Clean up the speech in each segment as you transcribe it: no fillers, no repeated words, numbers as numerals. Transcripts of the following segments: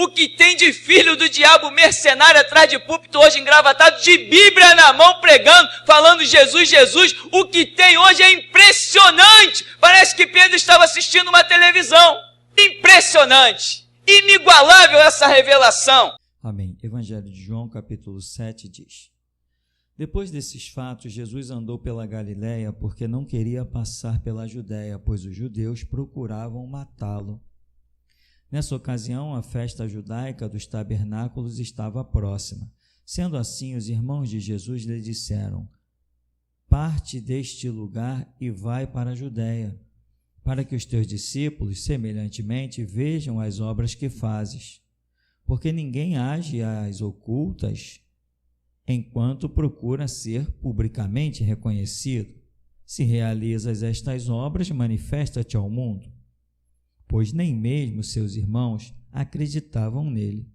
O que tem de filho do diabo mercenário atrás de púlpito hoje engravatado, de Bíblia na mão pregando, falando Jesus, Jesus. O que tem hoje é impressionante. Parece que Pedro estava assistindo uma televisão. Impressionante. Inigualável essa revelação. Amém. Evangelho de João, capítulo 7, diz: Depois desses fatos, Jesus andou pela Galiléia, porque não queria passar pela Judéia, pois os judeus procuravam matá-lo. Nessa ocasião, a festa judaica dos tabernáculos estava próxima. Sendo assim, os irmãos de Jesus lhe disseram: Parte deste lugar e vai para a Judéia, para que os teus discípulos, semelhantemente, vejam as obras que fazes. Porque ninguém age às ocultas enquanto procura ser publicamente reconhecido. Se realizas estas obras, manifesta-te ao mundo. Pois nem mesmo seus irmãos acreditavam nele.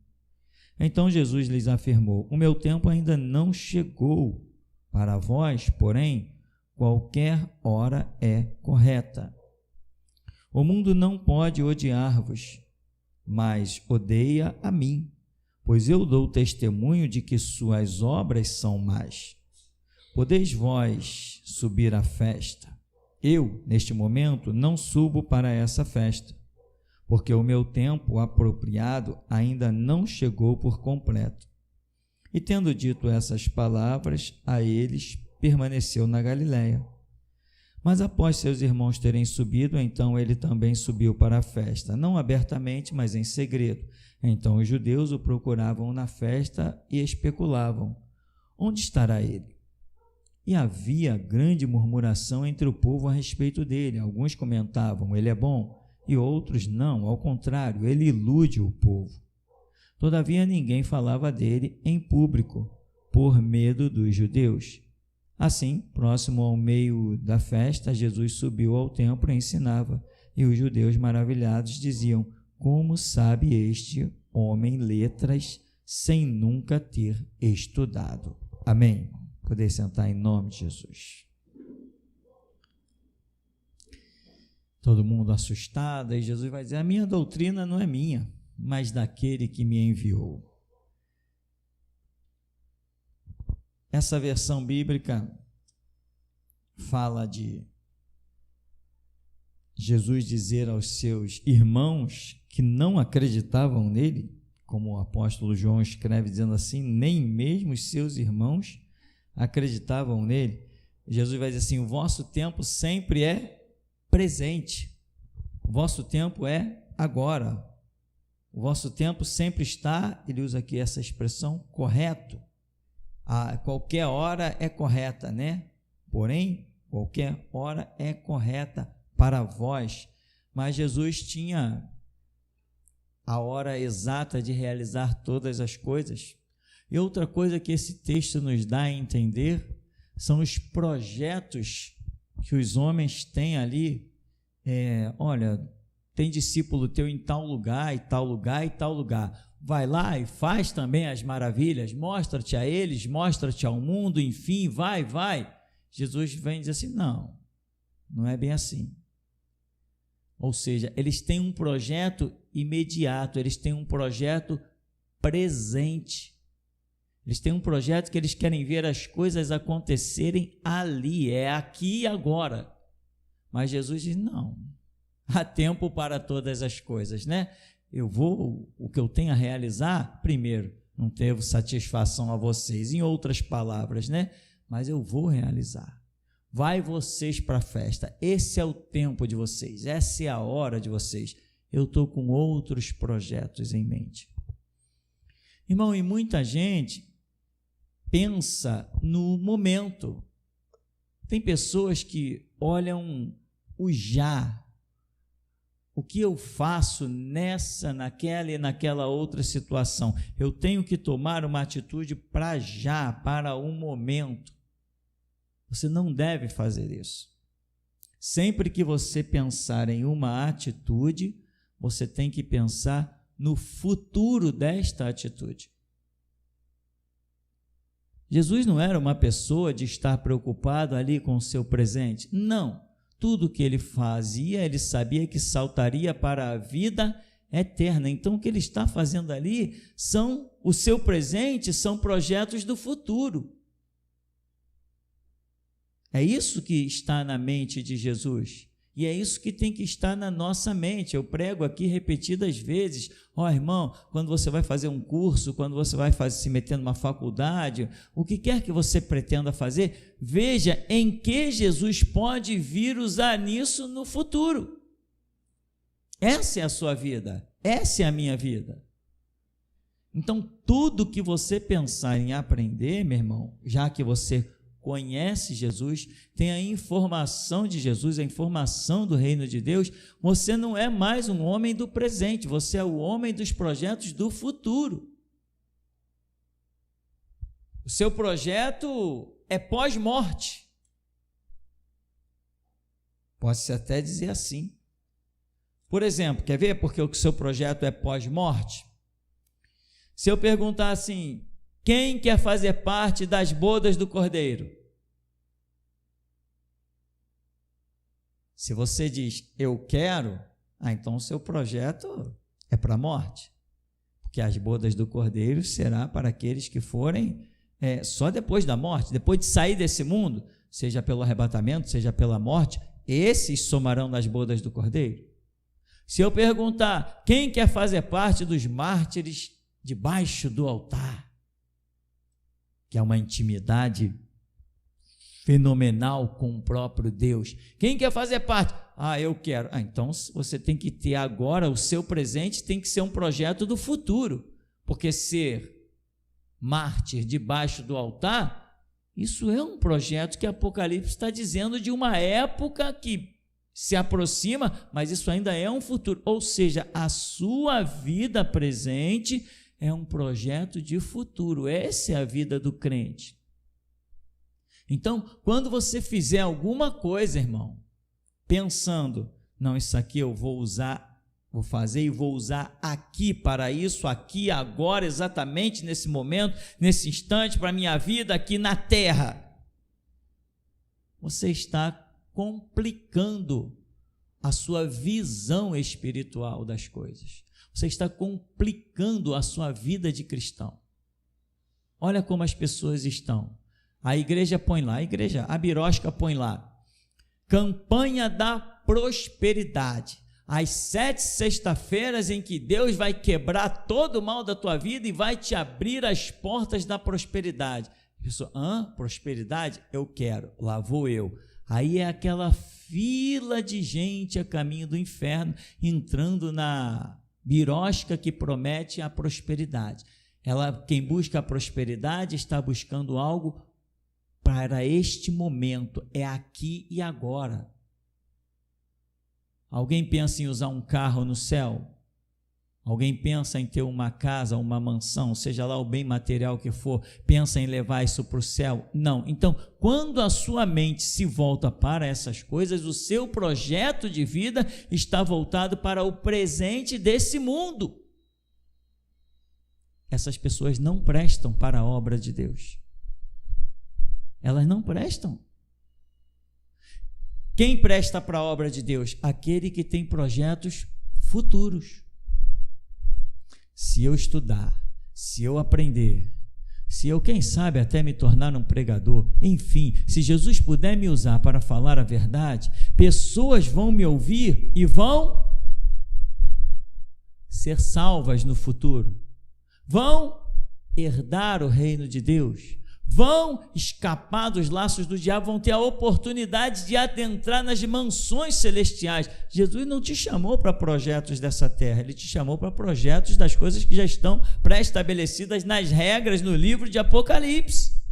Então Jesus lhes afirmou: O meu tempo ainda não chegou. Para vós, porém, qualquer hora é correta. O mundo não pode odiar-vos, mas odeia a mim, pois eu dou testemunho de que suas obras são más. Podeis vós subir à festa. Eu, neste momento, não subo para essa festa, porque o meu tempo apropriado ainda não chegou por completo. E tendo dito essas palavras a eles, permaneceu na Galiléia. Mas após seus irmãos terem subido, então ele também subiu para a festa, não abertamente, mas em segredo. Então os judeus o procuravam na festa e especulavam: onde estará ele? E havia grande murmuração entre o povo a respeito dele. Alguns comentavam: ele é bom, e outros: não, ao contrário, ele ilude o povo. Todavia ninguém falava dele em público, por medo dos judeus. Assim, próximo ao meio da festa, Jesus subiu ao templo e ensinava, e os judeus maravilhados diziam: como sabe este homem letras sem nunca ter estudado? Amém. Poder sentar em nome de Jesus. Todo mundo assustado, e Jesus vai dizer: a minha doutrina não é minha, mas daquele que me enviou. Essa versão bíblica fala de Jesus dizer aos seus irmãos que não acreditavam nele, como o apóstolo João escreve dizendo assim: nem mesmo os seus irmãos acreditavam nele. Jesus vai dizer assim: o vosso tempo sempre é presente, o vosso tempo é agora, o vosso tempo sempre está, ele usa aqui essa expressão, correto. A qualquer hora é correta, né? Porém, qualquer hora é correta para vós. Mas Jesus tinha a hora exata de realizar todas as coisas. E outra coisa que esse texto nos dá a entender são os projetos que os homens têm ali. Olha, tem discípulo teu em tal lugar, e tal lugar, e tal lugar. Vai lá e faz também as maravilhas, mostra-te a eles, mostra-te ao mundo, enfim, vai. Jesus vem e diz assim: não é bem assim. Ou seja, eles têm um projeto imediato, eles têm um projeto presente, eles têm um projeto que eles querem ver as coisas acontecerem ali, é aqui e agora. Mas Jesus diz: não, há tempo para todas as coisas, né? O que eu tenho a realizar, primeiro, não devo satisfação a vocês, em outras palavras, né? Mas eu vou realizar. Vai vocês para a festa, esse é o tempo de vocês, essa é a hora de vocês. Eu estou com outros projetos em mente. Irmão, e muita gente pensa no momento. Tem pessoas que olham o já. O que eu faço nessa, naquela e naquela outra situação? Eu tenho que tomar uma atitude para já, para o momento. Você não deve fazer isso. Sempre que você pensar em uma atitude, você tem que pensar no futuro desta atitude. Jesus não era uma pessoa de estar preocupado ali com o seu presente. Não. Tudo que ele fazia, ele sabia que saltaria para a vida eterna. Então, o que ele está fazendo ali são o seu presente, são projetos do futuro. É isso que está na mente de Jesus. E é isso que tem que estar na nossa mente. Eu prego aqui repetidas vezes. Irmão, quando você vai fazer um curso, quando você vai se meter numa faculdade, o que quer que você pretenda fazer, veja em que Jesus pode vir usar nisso no futuro. Essa é a sua vida, essa é a minha vida. Então, tudo que você pensar em aprender, meu irmão, já que você conhece Jesus, tem a informação de Jesus, a informação do reino de Deus, você não é mais um homem do presente, você é o homem dos projetos do futuro. O seu projeto é pós-morte. Pode-se até dizer assim. Por exemplo, quer ver porque o seu projeto é pós-morte? Se eu perguntar assim, quem quer fazer parte das bodas do Cordeiro? Se você diz, eu quero, então o seu projeto é para a morte. Porque as bodas do Cordeiro será para aqueles que forem só depois da morte, depois de sair desse mundo, seja pelo arrebatamento, seja pela morte, esses somarão nas bodas do Cordeiro. Se eu perguntar, quem quer fazer parte dos mártires debaixo do altar? Que é uma intimidade fenomenal com o próprio Deus. Quem quer fazer parte? Eu quero. Então você tem que ter agora, o seu presente tem que ser um projeto do futuro, porque ser mártir debaixo do altar, isso é um projeto que Apocalipse está dizendo de uma época que se aproxima, mas isso ainda é um futuro, ou seja, a sua vida presente é um projeto de futuro. Essa é a vida do crente. Então, quando você fizer alguma coisa, irmão, pensando, não, isso aqui eu vou fazer e vou usar aqui para isso, aqui, agora, exatamente nesse momento, nesse instante, para a minha vida aqui na terra, você está complicando a sua visão espiritual das coisas. Você está complicando a sua vida de cristão. Olha como as pessoas estão. A igreja põe lá, a Birosca põe lá, campanha da prosperidade. As 7 sexta-feiras em que Deus vai quebrar todo o mal da tua vida e vai te abrir as portas da prosperidade. A pessoa, prosperidade? Eu quero, lá vou eu. Aí é aquela fila de gente a caminho do inferno, entrando na birosca que promete a prosperidade. Quem busca a prosperidade está buscando algo para este momento, é aqui e agora. Alguém pensa em usar um carro no céu? Alguém pensa em ter uma casa, uma mansão, seja lá o bem material que for, pensa em levar isso para o céu? Não. Então, quando a sua mente se volta para essas coisas, o seu projeto de vida está voltado para o presente desse mundo. Essas pessoas não prestam para a obra de Deus. Elas não prestam. Quem presta para a obra de Deus? Aquele que tem projetos futuros. Se eu estudar, se eu aprender, se eu, quem sabe, até me tornar um pregador, enfim, se Jesus puder me usar para falar a verdade, pessoas vão me ouvir e vão ser salvas no futuro, vão herdar o reino de Deus, vão escapar dos laços do diabo, vão ter a oportunidade de adentrar nas mansões celestiais. Jesus não te chamou para projetos dessa terra, ele te chamou para projetos das coisas que já estão pré-estabelecidas nas regras no livro de Apocalipse.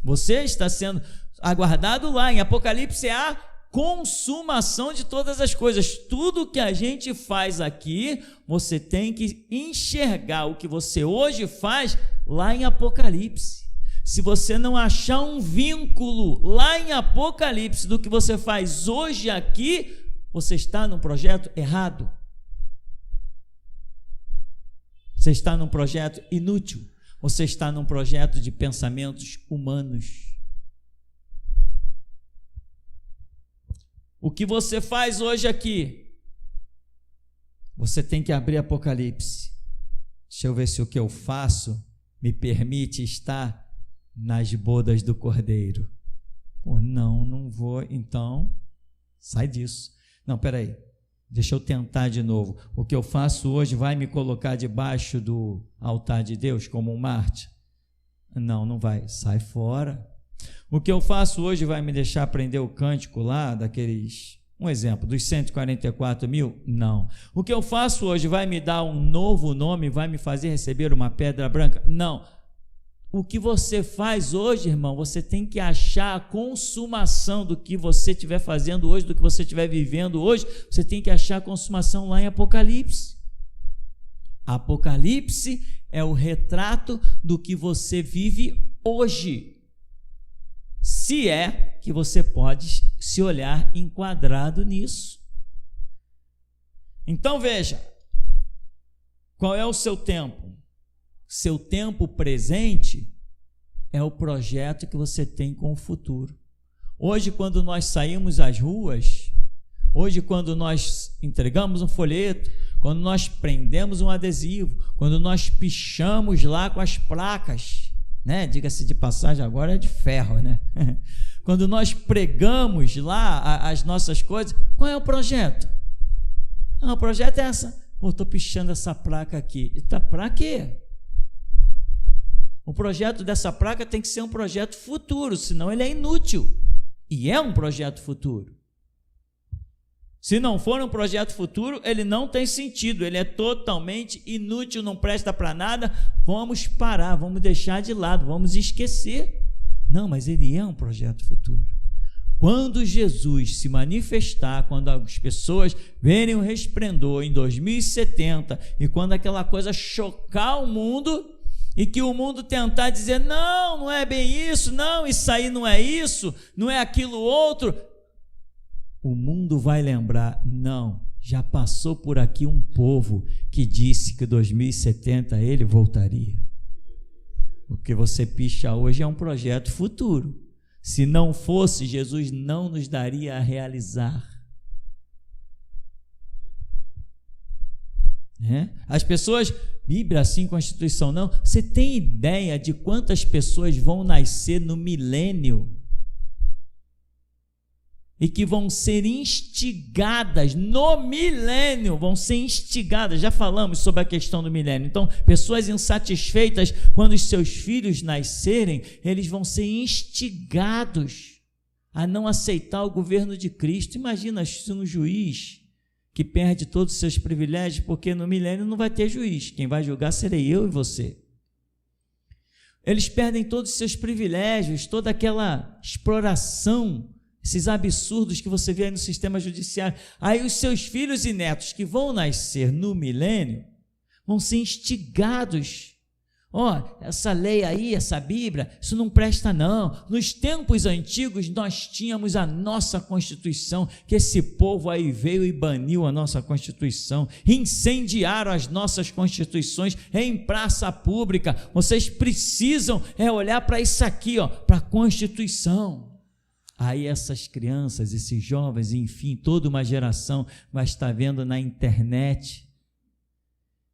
Você está sendo aguardado lá. Em Apocalipse é a consumação de todas as coisas. Tudo que a gente faz aqui, você tem que enxergar o que você hoje faz lá em Apocalipse. Se você não achar um vínculo lá em Apocalipse do que você faz hoje aqui, você está num projeto errado. Você está num projeto inútil. Você está num projeto de pensamentos humanos. O que você faz hoje aqui, Você tem que abrir Apocalipse. Deixa eu ver se o que eu faço me permite estar nas bodas do Cordeiro. Pô, não vou, então sai disso. Não, peraí, deixa eu tentar de novo. O que eu faço hoje vai me colocar debaixo do altar de Deus como um mártir? Não vai, sai fora. O que eu faço hoje vai me deixar aprender o cântico lá daqueles, um exemplo, dos 144 mil? Não. O que eu faço hoje vai me dar um novo nome, vai me fazer receber uma pedra branca? Não. O que você faz hoje, irmão, você tem que achar a consumação do que você estiver fazendo hoje, do que você estiver vivendo hoje, você tem que achar a consumação lá em Apocalipse. Apocalipse é o retrato do que você vive hoje. Se é que você pode se olhar enquadrado nisso. Então veja, qual é o seu tempo? Seu tempo presente é o projeto que você tem com o futuro. Hoje, quando nós saímos às ruas, hoje, quando nós entregamos um folheto, quando nós prendemos um adesivo, quando nós pichamos lá com as placas, né? Diga-se de passagem, agora é de ferro, né? Quando nós pregamos lá as nossas coisas, qual é o projeto? O projeto é essa. Pô, estou pichando essa placa aqui. Está para quê? O projeto dessa placa tem que ser um projeto futuro, senão ele é inútil. E é um projeto futuro. Se não for um projeto futuro, ele não tem sentido, ele é totalmente inútil, não presta para nada. Vamos parar, vamos deixar de lado, vamos esquecer. Não, mas ele é um projeto futuro. Quando Jesus se manifestar, quando as pessoas verem o resplendor em 2070, e quando aquela coisa chocar o mundo, e que o mundo tentar dizer, não é bem isso, não, isso aí não é isso, não é aquilo outro, o mundo vai lembrar, não, já passou por aqui um povo que disse que 2070 ele voltaria. O que você picha hoje é um projeto futuro. Se não fosse, Jesus não nos daria a realizar. As pessoas, Bíblia assim, Constituição não, você tem ideia de quantas pessoas vão nascer no milênio e que vão ser instigadas no milênio, vão ser instigadas, já falamos sobre a questão do milênio. Então, pessoas insatisfeitas, quando os seus filhos nascerem, eles vão ser instigados a não aceitar o governo de Cristo. Imagina se um juiz que perde todos os seus privilégios, porque no milênio não vai ter juiz, quem vai julgar serei eu e você. Eles perdem todos os seus privilégios, toda aquela exploração, esses absurdos que você vê aí no sistema judiciário. Aí os seus filhos e netos que vão nascer no milênio vão ser instigados. Essa lei aí, essa Bíblia, isso não presta não. Nos tempos antigos nós tínhamos a nossa Constituição, que esse povo aí veio e baniu a nossa Constituição, incendiaram as nossas Constituições em praça pública. Vocês precisam olhar para isso aqui, para a Constituição. Aí essas crianças, esses jovens, enfim, toda uma geração vai estar vendo na internet,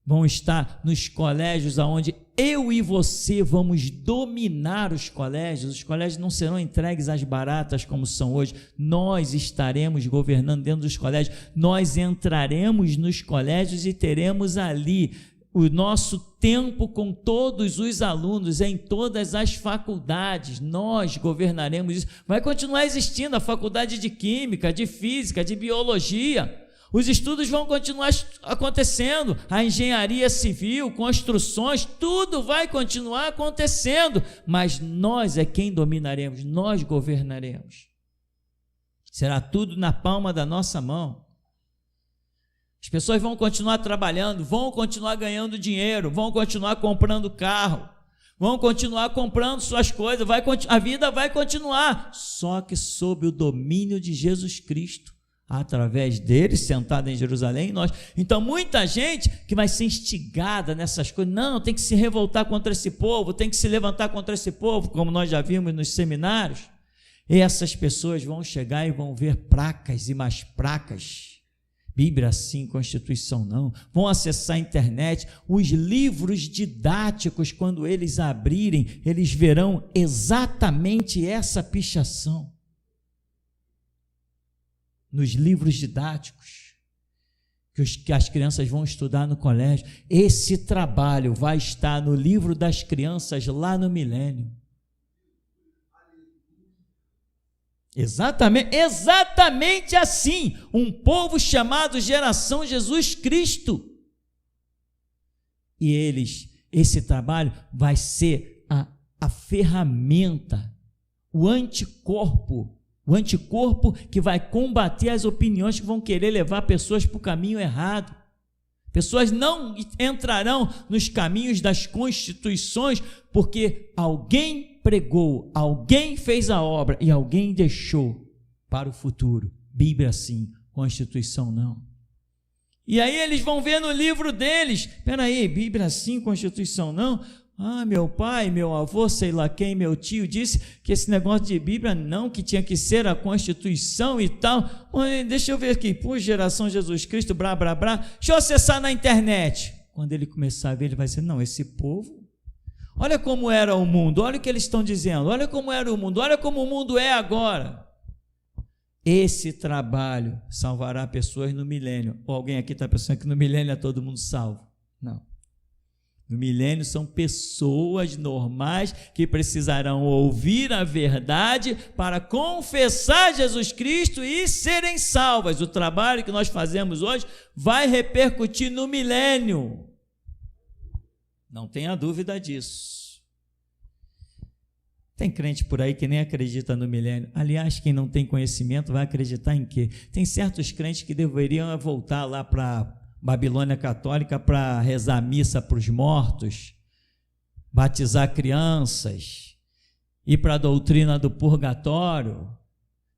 vão estar nos colégios aonde eu e você vamos dominar os colégios não serão entregues às baratas como são hoje, nós estaremos governando dentro dos colégios, nós entraremos nos colégios e teremos ali o nosso tempo com todos os alunos, em todas as faculdades, nós governaremos isso. Vai continuar existindo a faculdade de Química, de Física, de Biologia, os estudos vão continuar acontecendo, a engenharia civil, construções, tudo vai continuar acontecendo, mas nós é quem dominaremos, nós governaremos. Será tudo na palma da nossa mão. As pessoas vão continuar trabalhando, vão continuar ganhando dinheiro, vão continuar comprando carro, vão continuar comprando suas coisas, a vida vai continuar, só que sob o domínio de Jesus Cristo, através dele, sentado em Jerusalém, nós. Então muita gente que vai ser instigada nessas coisas, não, tem que se revoltar contra esse povo, tem que se levantar contra esse povo, como nós já vimos nos seminários, e essas pessoas vão chegar e vão ver placas e mais placas, Bíblia sim, Constituição não. Vão acessar a internet, os livros didáticos, quando eles abrirem, eles verão exatamente essa pichação. Nos livros didáticos, que as crianças vão estudar no colégio, esse trabalho vai estar no livro das crianças lá no milênio. Exatamente assim, um povo chamado geração Jesus Cristo. E esse trabalho vai ser a ferramenta, o anticorpo que vai combater as opiniões que vão querer levar pessoas para o caminho errado. Pessoas não entrarão nos caminhos das constituições, porque alguém pregou, alguém fez a obra e alguém deixou para o futuro. Bíblia sim, Constituição não. E aí eles vão ver no livro deles, espera aí, Bíblia sim, Constituição não? Ah, meu pai, meu avô, sei lá quem, meu tio disse que esse negócio de Bíblia não, que tinha que ser a Constituição e tal. Deixa eu ver aqui, por geração Jesus Cristo, blá, blá, blá. Deixa eu acessar na internet. Quando ele começar a ver, ele vai dizer, não, esse povo, olha como era o mundo, olha o que eles estão dizendo, olha como era o mundo, olha como o mundo é agora. Esse trabalho salvará pessoas no milênio. Ou alguém aqui está pensando que no milênio é todo mundo salvo? Não. No milênio são pessoas normais que precisarão ouvir a verdade para confessar Jesus Cristo e serem salvas. O trabalho que nós fazemos hoje vai repercutir no milênio. Não tenha dúvida disso. Tem crente por aí que nem acredita no milênio. Aliás, quem não tem conhecimento vai acreditar em quê? Tem certos crentes que deveriam voltar lá para Babilônia Católica para rezar missa para os mortos, batizar crianças, ir para a doutrina do purgatório.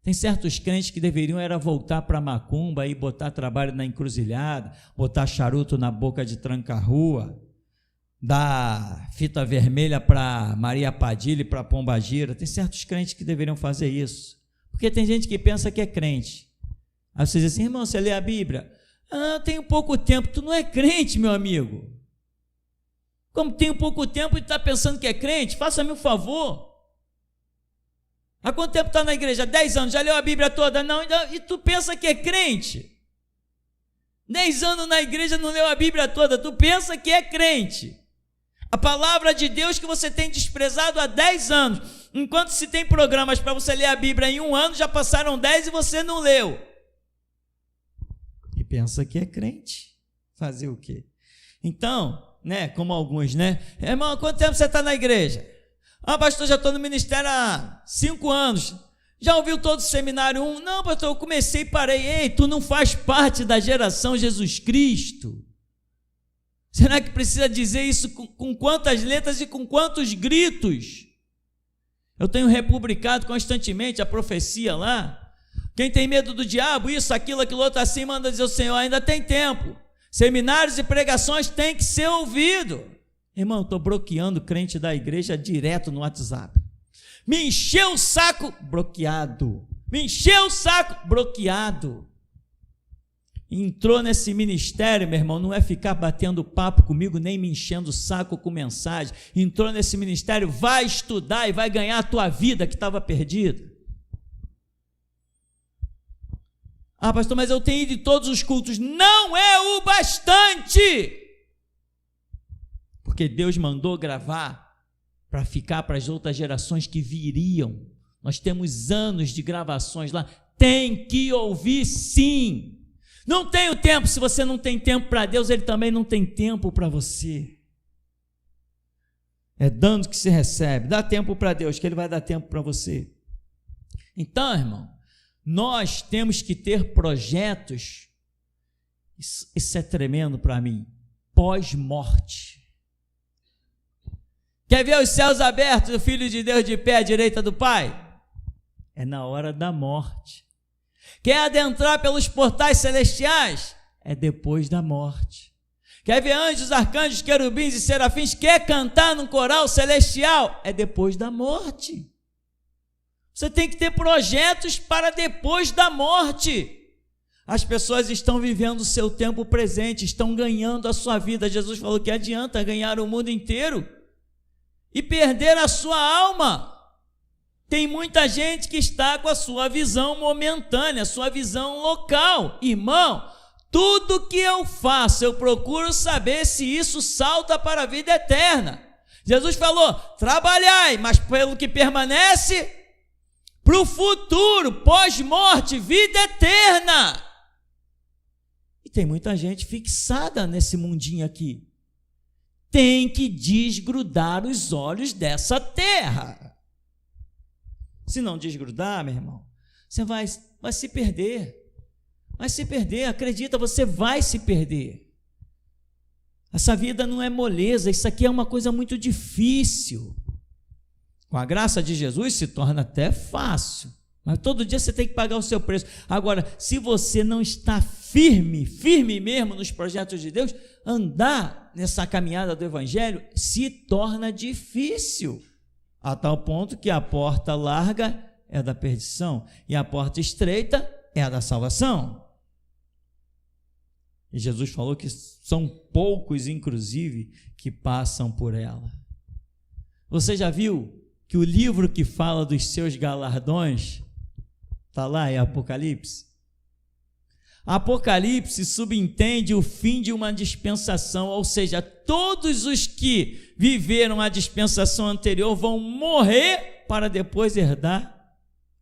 Tem certos crentes que deveriam era voltar para macumba e botar trabalho na encruzilhada, botar charuto na boca de tranca-rua, dar fita vermelha para Maria Padilha e para Pombagira. Tem certos crentes que deveriam fazer isso, porque tem gente que pensa que é crente. Aí você diz assim, irmão, você lê a Bíblia? Ah, tenho pouco tempo. Tu não é crente, meu amigo. Como tenho pouco tempo e está pensando que é crente? Faça-me um favor. Há quanto tempo está na igreja? 10 anos. Já leu a Bíblia toda? Não. E tu pensa que é crente? 10 anos na igreja, não leu a Bíblia toda. Tu pensa que é crente. A palavra de Deus que você tem desprezado há 10 anos. Enquanto se tem programas para você ler a Bíblia em 1 ano, já passaram 10 e você não leu. Pensa que é crente, fazer o quê? Então, como alguns, irmão, há quanto tempo você está na igreja? Ah, pastor, já estou no ministério há 5 anos, já ouviu todo o seminário 1? Não, pastor, eu comecei e parei. Ei, tu não faz parte da geração Jesus Cristo? Será que precisa dizer isso com quantas letras e com quantos gritos? Eu tenho republicado constantemente a profecia lá. Quem tem medo do diabo, isso, aquilo outro, assim, manda dizer o Senhor, ainda tem tempo. Seminários e pregações têm que ser ouvidos. Irmão, estou bloqueando crente da igreja direto no WhatsApp. Me encheu o saco, bloqueado. Me encheu o saco, bloqueado. Entrou nesse ministério, meu irmão, não é ficar batendo papo comigo, nem me enchendo o saco com mensagem. Entrou nesse ministério, vai estudar e vai ganhar a tua vida que estava perdida. Ah, pastor, mas eu tenho ido em todos os cultos. Não é o bastante. Porque Deus mandou gravar para ficar para as outras gerações que viriam. Nós temos anos de gravações lá. Tem que ouvir sim. Não tenho tempo. Se você não tem tempo para Deus, Ele também não tem tempo para você. É dando que se recebe. Dá tempo para Deus, que Ele vai dar tempo para você. Então, irmão, nós temos que ter projetos, isso é tremendo para mim, pós-morte. Quer ver os céus abertos, o Filho de Deus de pé à direita do Pai? É na hora da morte. Quer adentrar pelos portais celestiais? É depois da morte. Quer ver anjos, arcanjos, querubins e serafins? Quer cantar num coral celestial? É depois da morte. Você tem que ter projetos para depois da morte. As pessoas estão vivendo o seu tempo presente, estão ganhando a sua vida. Jesus falou que adianta ganhar o mundo inteiro e perder a sua alma. Tem muita gente que está com a sua visão momentânea, a sua visão local. Irmão, tudo que eu faço, eu procuro saber se isso salta para a vida eterna. Jesus falou, trabalhai, mas pelo que permanece, para o futuro, pós-morte, vida eterna. E tem muita gente fixada nesse mundinho aqui. Tem que desgrudar os olhos dessa terra. Se não desgrudar, meu irmão, você vai se perder. Vai se perder, acredita, você vai se perder. Essa vida não é moleza, isso aqui é uma coisa muito difícil. Com a graça de Jesus se torna até fácil, mas todo dia você tem que pagar o seu preço. Agora, se você não está firme mesmo nos projetos de Deus, andar nessa caminhada do Evangelho se torna difícil. A tal ponto que a porta larga é da perdição e a porta estreita é a da salvação. E Jesus falou que são poucos, inclusive, que passam por ela. Você já viu que o livro que fala dos seus galardões está lá em Apocalipse? Apocalipse subentende o fim de uma dispensação, ou seja, todos os que viveram a dispensação anterior vão morrer para depois herdar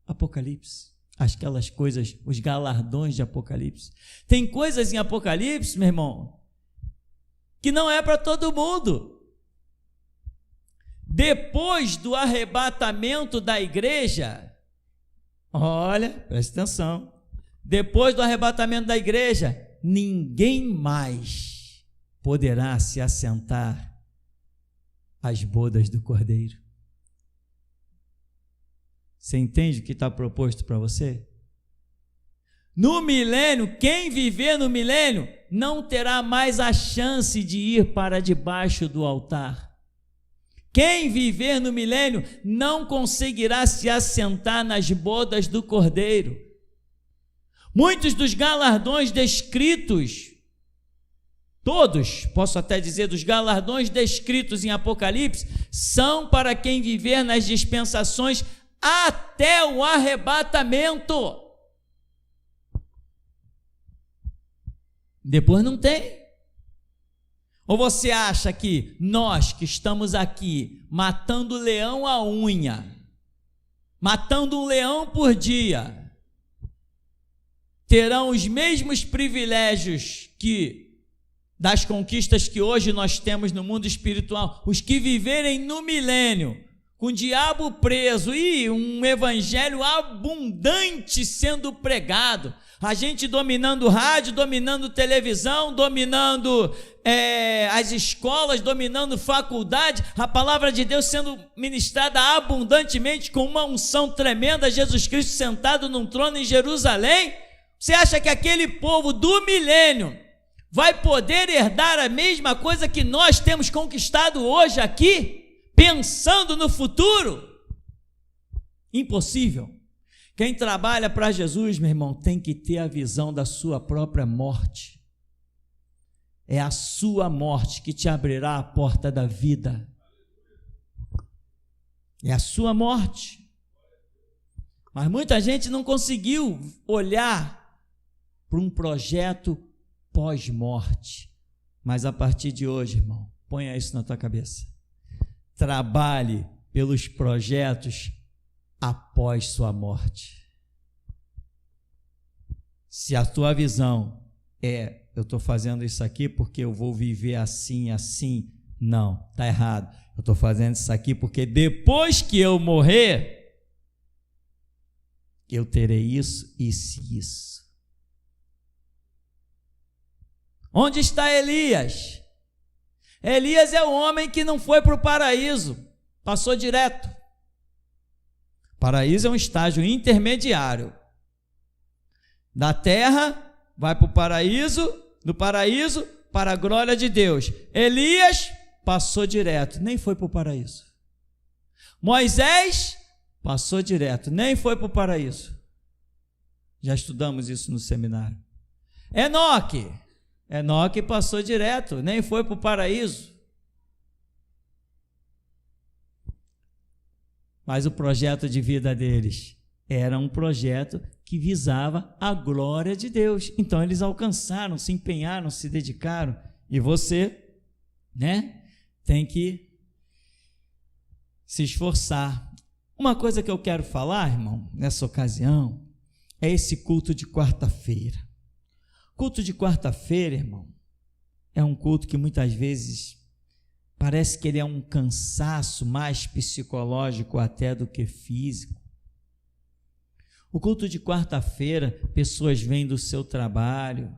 Apocalipse. Aquelas coisas, os galardões de Apocalipse. Tem coisas em Apocalipse, meu irmão, que não é para todo mundo. Depois do arrebatamento da igreja, olha, presta atenção, depois do arrebatamento da igreja, ninguém mais poderá se assentar às bodas do Cordeiro. Você entende o que está proposto para você? No milênio, quem viver no milênio não terá mais a chance de ir para debaixo do altar. Quem viver no milênio não conseguirá se assentar nas bodas do Cordeiro. Muitos dos galardões descritos, todos, posso até dizer, dos galardões descritos em Apocalipse, são para quem viver nas dispensações até o arrebatamento. Depois não tem. Ou você acha que nós que estamos aqui matando leão à unha, matando um leão por dia, terão os mesmos privilégios que das conquistas que hoje nós temos no mundo espiritual, os que viverem no milênio, com o diabo preso e um evangelho abundante sendo pregado, a gente dominando rádio, dominando televisão, dominando as escolas, dominando faculdade, a palavra de Deus sendo ministrada abundantemente com uma unção tremenda, Jesus Cristo sentado num trono em Jerusalém. Você acha que aquele povo do milênio vai poder herdar a mesma coisa que nós temos conquistado hoje aqui? Pensando no futuro? Impossível. Quem trabalha para Jesus, meu irmão, tem que ter a visão da sua própria morte. É a sua morte que te abrirá a porta da vida. É a sua morte. Mas muita gente não conseguiu olhar para um projeto pós-morte. Mas a partir de hoje, irmão, ponha isso na tua cabeça. Trabalhe pelos projetos após sua morte. Se a tua visão é, eu estou fazendo isso aqui porque eu vou viver assim, não, está errado. Eu estou fazendo isso aqui porque depois que eu morrer, eu terei isso, isso e isso. Onde está Elias? Elias é o homem que não foi para o paraíso, passou direto. Paraíso é um estágio intermediário. Da terra, vai para o paraíso, do paraíso para a glória de Deus. Elias passou direto, nem foi para o paraíso. Moisés passou direto, nem foi para o paraíso. Já estudamos isso no seminário. Enoque passou direto, nem foi para o paraíso. Mas o projeto de vida deles era um projeto que visava a glória de Deus. Então eles alcançaram, se empenharam, se dedicaram. E você, tem que se esforçar. Uma coisa que eu quero falar, irmão, nessa ocasião, é esse culto de quarta-feira. Culto de quarta-feira, irmão, é um culto que muitas vezes parece que ele é um cansaço mais psicológico até do que físico. O culto de quarta-feira, pessoas vêm do seu trabalho,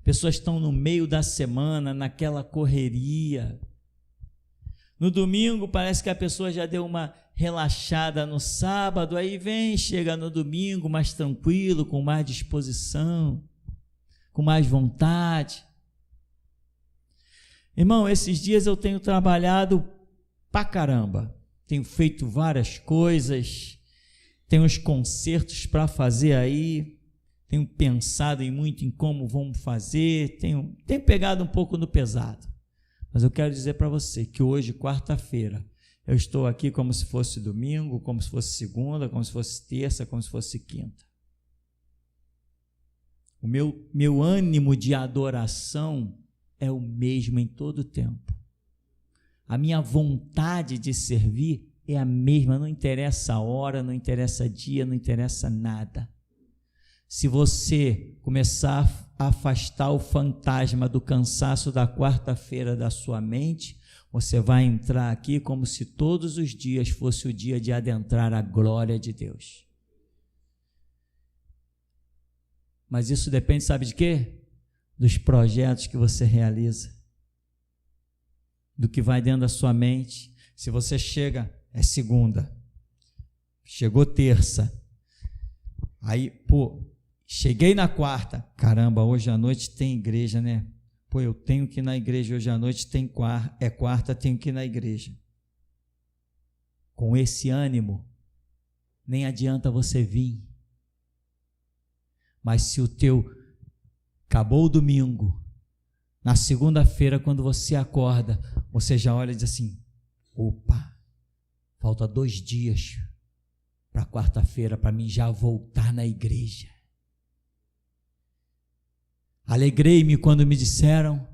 pessoas estão no meio da semana, naquela correria. No domingo parece que a pessoa já deu uma relaxada no sábado, aí chega no domingo mais tranquilo, com mais disposição, com mais vontade. Irmão, esses dias eu tenho trabalhado pra caramba, tenho feito várias coisas, tenho uns concertos para fazer aí, tenho pensado muito em como vamos fazer, tenho pegado um pouco no pesado, mas eu quero dizer para você que hoje, quarta-feira, eu estou aqui como se fosse domingo, como se fosse segunda, como se fosse terça, como se fosse quinta. O meu ânimo de adoração é o mesmo em todo o tempo. A minha vontade de servir é a mesma, não interessa a hora, não interessa dia, não interessa nada. Se você começar a afastar o fantasma do cansaço da quarta-feira da sua mente, você vai entrar aqui como se todos os dias fosse o dia de adentrar a glória de Deus. Mas isso depende, sabe de quê? Dos projetos que você realiza, do que vai dentro da sua mente. Se você chega, é segunda, chegou terça, aí, cheguei na quarta, caramba, hoje à noite tem igreja, né? Eu tenho que ir na igreja, hoje à noite é quarta, tenho que ir na igreja. Com esse ânimo, nem adianta você vir. Mas se acabou o domingo, na segunda-feira, quando você acorda, você já olha e diz assim, opa, falta 2 dias para quarta-feira, para mim já voltar na igreja. Alegrei-me quando me disseram,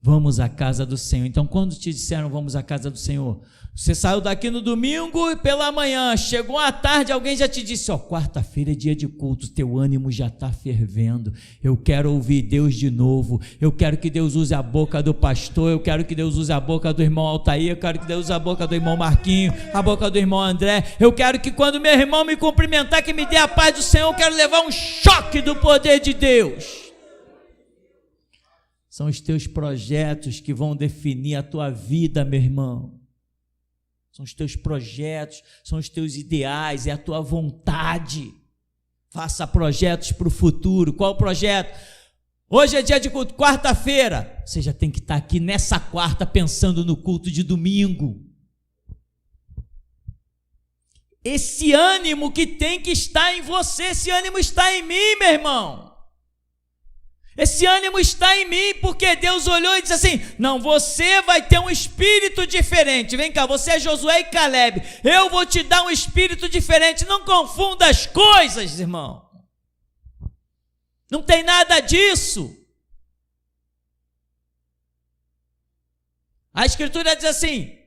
vamos à casa do Senhor. Então, quando te disseram, vamos à casa do Senhor, você saiu daqui no domingo e pela manhã, chegou à tarde, alguém já te disse, quarta-feira é dia de culto, teu ânimo já está fervendo, eu quero ouvir Deus de novo, eu quero que Deus use a boca do pastor, eu quero que Deus use a boca do irmão Altair, eu quero que Deus use a boca do irmão Marquinho, a boca do irmão André, eu quero que quando meu irmão me cumprimentar, que me dê a paz do Senhor, eu quero levar um choque do poder de Deus. São os teus projetos que vão definir a tua vida, meu irmão. São os teus projetos, são os teus ideais, é a tua vontade. Faça projetos para o futuro. Qual o projeto? Hoje é dia de culto, quarta-feira. Você já tem que estar aqui nessa quarta pensando no culto de domingo. Esse ânimo que tem que estar em você, esse ânimo está em mim, meu irmão. Esse ânimo está em mim, porque Deus olhou e disse assim, não, você vai ter um espírito diferente, vem cá, você é Josué e Caleb, eu vou te dar um espírito diferente, não confunda as coisas, irmão, não tem nada disso. A Escritura diz assim,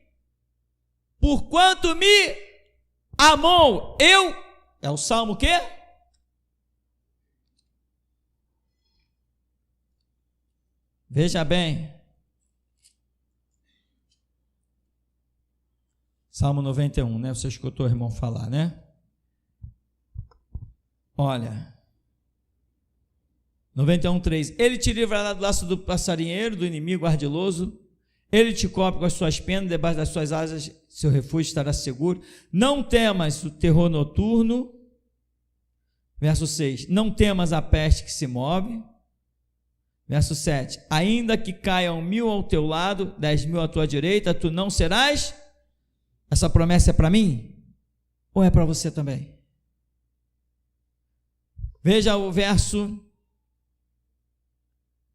porquanto me amou, é o Salmo o quê? Veja bem, Salmo 91, né? Você escutou o irmão falar, né? Olha, 91:3, ele te livrará do laço do passarinheiro, do inimigo ardiloso, ele te cobre com as suas penas, debaixo das suas asas, seu refúgio estará seguro. Não temas o terror noturno, verso 6, não temas a peste que se move. Verso 7, ainda que caiam 1000 ao teu lado, 10.000 à tua direita, tu não serás. Essa promessa é para mim? Ou é para você também? Veja o verso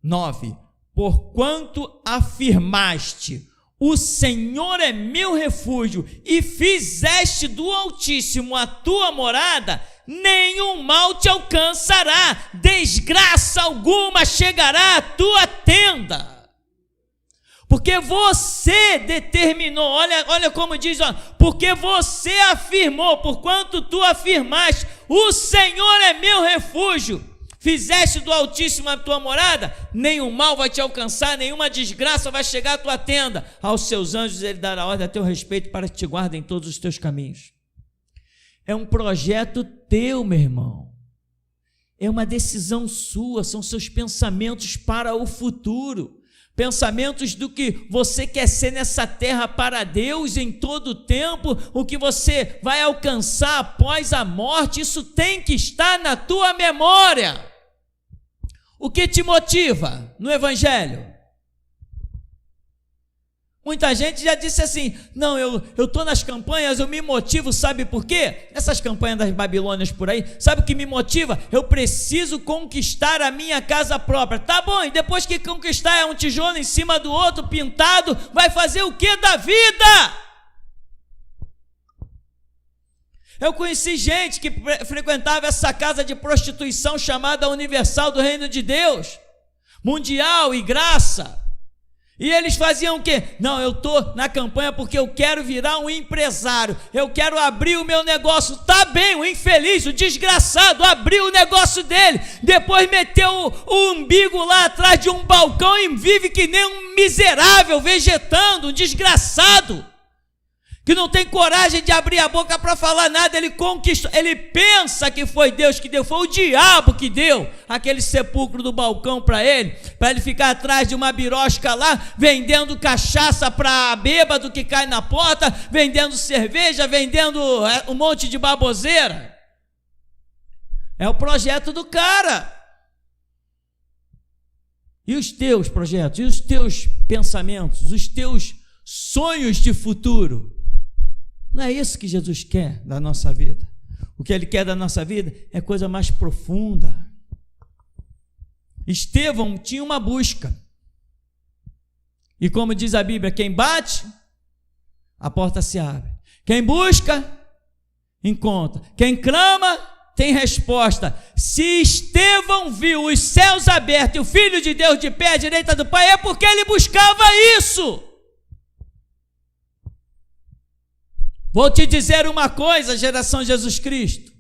9. Porquanto afirmaste: o Senhor é meu refúgio, e fizeste do Altíssimo a tua morada, nenhum mal te alcançará, desgraça alguma chegará à tua tenda. Porque você determinou, olha como diz, porque você afirmou, porquanto tu afirmaste: o Senhor é meu refúgio, fizeste do Altíssimo a tua morada, nenhum mal vai te alcançar, nenhuma desgraça vai chegar à tua tenda. Aos seus anjos ele dará ordem a teu respeito para que te guardem em todos os teus caminhos. É um projeto teu, meu irmão. É uma decisão sua, são seus pensamentos para o futuro. Pensamentos do que você quer ser nessa terra para Deus em todo o tempo, o que você vai alcançar após a morte, isso tem que estar na tua memória. O que te motiva no Evangelho? Muita gente já disse assim: não, eu estou nas campanhas, eu me motivo, sabe por quê? Essas campanhas das Babilônias por aí, sabe o que me motiva? Eu preciso conquistar a minha casa própria. Tá bom, e depois que conquistar é um tijolo em cima do outro, pintado, vai fazer o que da vida? Eu conheci gente que frequentava essa casa de prostituição chamada Universal do Reino de Deus, Mundial e Graça. E eles faziam o quê? Não, eu estou na campanha porque eu quero virar um empresário, eu quero abrir o meu negócio. Tá bem, o infeliz, o desgraçado, abriu o negócio dele, depois meteu o umbigo lá atrás de um balcão e vive que nem um miserável, vegetando, um desgraçado, que não tem coragem de abrir a boca para falar nada. Ele conquistou, ele pensa que foi Deus que deu, foi o diabo que deu aquele sepulcro do balcão para ele ficar atrás de uma birosca lá, vendendo cachaça para bêbado que cai na porta, vendendo cerveja, vendendo um monte de baboseira. É o projeto do cara. E os teus projetos, e os teus pensamentos, os teus sonhos de futuro? Não é isso que Jesus quer da nossa vida. O que Ele quer da nossa vida é coisa mais profunda. Estevão tinha uma busca. E como diz a Bíblia, quem bate, a porta se abre. Quem busca, encontra. Quem clama, tem resposta. Se Estevão viu os céus abertos e o Filho de Deus de pé à direita do Pai, é porque ele buscava isso. Vou te dizer uma coisa, geração Jesus Cristo.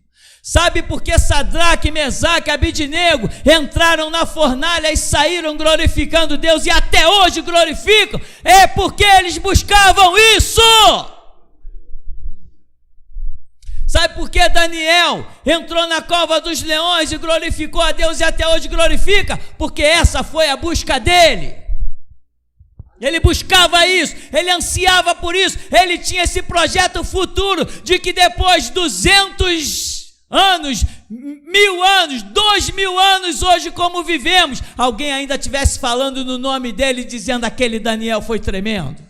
Sabe por que Sadraque, Mesaque e Abidnego entraram na fornalha e saíram glorificando Deus e até hoje glorificam? É porque eles buscavam isso. Sabe por que Daniel entrou na cova dos leões e glorificou a Deus e até hoje glorifica? Porque essa foi a busca dele. Ele buscava isso, ele ansiava por isso, ele tinha esse projeto futuro de que depois de 200 anos, 1000 anos, 2000 anos hoje como vivemos, alguém ainda estivesse falando no nome dele, dizendo: aquele Daniel foi tremendo.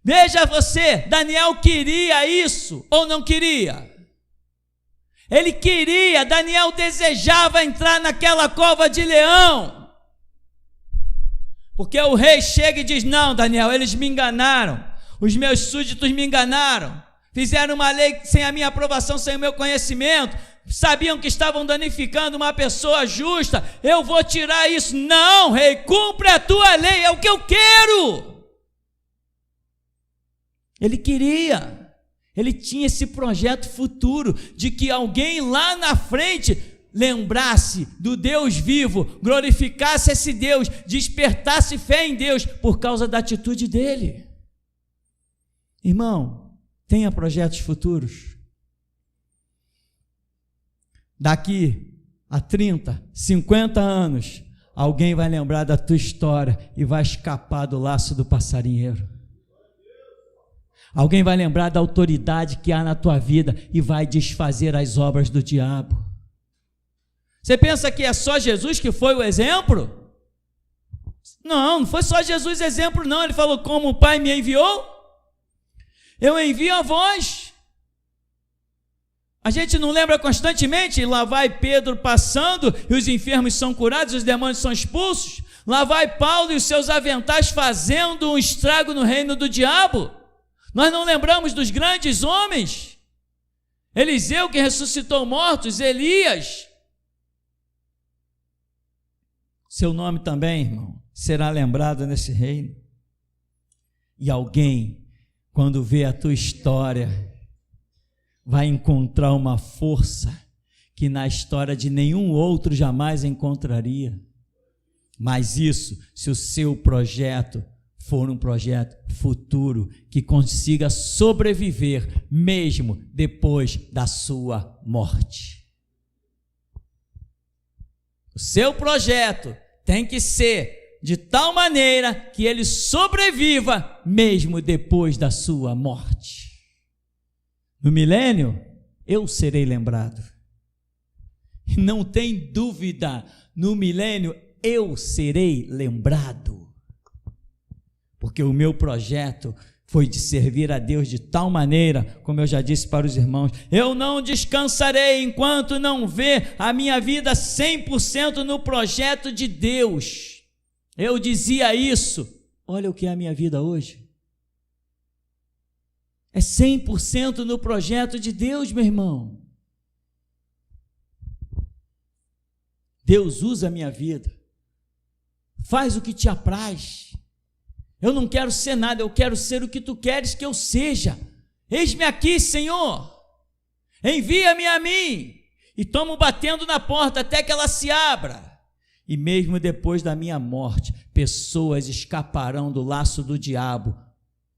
Veja você, Daniel queria isso ou não queria? Ele queria, Daniel desejava entrar naquela cova de leão. Porque o rei chega e diz: não, Daniel, eles me enganaram, os meus súditos me enganaram, fizeram uma lei sem a minha aprovação, sem o meu conhecimento, sabiam que estavam danificando uma pessoa justa, eu vou tirar isso. Não, rei, cumpre a tua lei, é o que eu quero. Ele queria, ele tinha esse projeto futuro de que alguém lá na frente lembrasse do Deus vivo, glorificasse esse Deus, despertasse fé em Deus por causa da atitude dele. Irmão, tenha projetos futuros. Daqui a 30, 50 anos, alguém vai lembrar da tua história e vai escapar do laço do passarinheiro. Alguém vai lembrar da autoridade que há na tua vida e vai desfazer as obras do diabo. Você pensa que é só Jesus que foi o exemplo? Não, não foi só Jesus exemplo, não. Ele falou: como o Pai me enviou, eu envio a vós. A gente não lembra constantemente? Lá vai Pedro passando e os enfermos são curados, os demônios são expulsos. Lá vai Paulo e os seus aventais fazendo um estrago no reino do diabo. Nós não lembramos dos grandes homens? Eliseu, que ressuscitou mortos, Elias. Seu nome também, irmão, será lembrado nesse reino. E alguém, quando vê a tua história, vai encontrar uma força que na história de nenhum outro jamais encontraria. Mas isso, se o seu projeto for um projeto futuro, que consiga sobreviver mesmo depois da sua morte. O seu projeto tem que ser de tal maneira que ele sobreviva mesmo depois da sua morte. No milênio, eu serei lembrado. Não tem dúvida, no milênio eu serei lembrado. Porque o meu projeto foi de servir a Deus de tal maneira, como eu já disse para os irmãos, eu não descansarei enquanto não ver a minha vida 100% no projeto de Deus. Eu dizia isso, olha o que é a minha vida hoje. É 100% no projeto de Deus, meu irmão. Deus usa a minha vida, faz o que te apraz. Eu não quero ser nada, eu quero ser o que tu queres que eu seja. Eis-me aqui, Senhor, envia-me a mim. E tomo batendo na porta até que ela se abra. E mesmo depois da minha morte, pessoas escaparão do laço do diabo,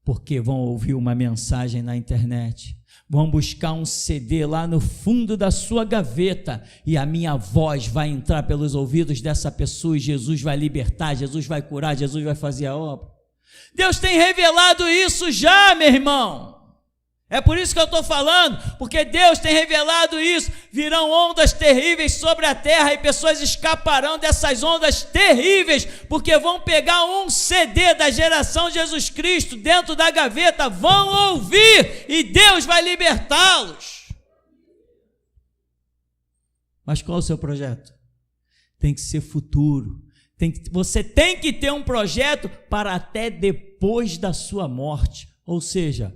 porque vão ouvir uma mensagem na internet, vão buscar um CD lá no fundo da sua gaveta, e a minha voz vai entrar pelos ouvidos dessa pessoa, e Jesus vai libertar, Jesus vai curar, Jesus vai fazer a obra. Deus tem revelado isso já, meu irmão. É por isso que eu estou falando, porque Deus tem revelado isso. Virão ondas terríveis sobre a terra e pessoas escaparão dessas ondas terríveis, porque vão pegar um CD da geração Jesus Cristo dentro da gaveta, vão ouvir e Deus vai libertá-los. Mas qual é o seu projeto? Tem que ser futuro. Você tem que ter um projeto para até depois da sua morte. Ou seja,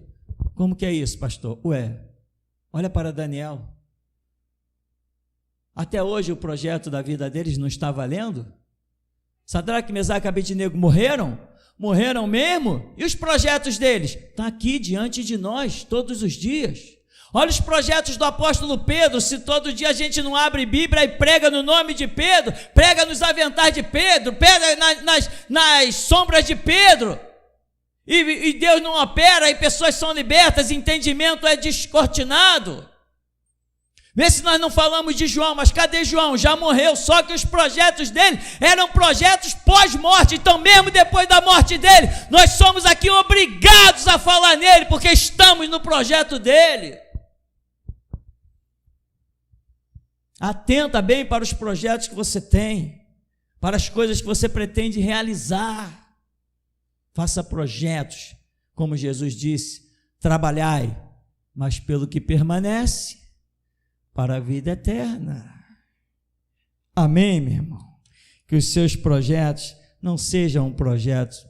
como que é isso, pastor? Olha para Daniel. Até hoje o projeto da vida deles não está valendo? Sadraque, Mesaque e Abednego morreram? Morreram mesmo? E os projetos deles? Está aqui diante de nós todos os dias. Olha os projetos do apóstolo Pedro. Se todo dia a gente não abre Bíblia e prega no nome de Pedro, prega nos aventais de Pedro, prega nas sombras de Pedro, e Deus não opera, e pessoas são libertas, entendimento é descortinado. Vê se nós não falamos de João, mas cadê João? Já morreu, só que os projetos dele eram projetos pós-morte, então mesmo depois da morte dele, nós somos aqui obrigados a falar nele, porque estamos no projeto dele. Atenta bem para os projetos que você tem, para as coisas que você pretende realizar. Faça projetos, como Jesus disse, trabalhai, mas pelo que permanece, para a vida eterna. Amém, meu irmão? Que os seus projetos não sejam projetos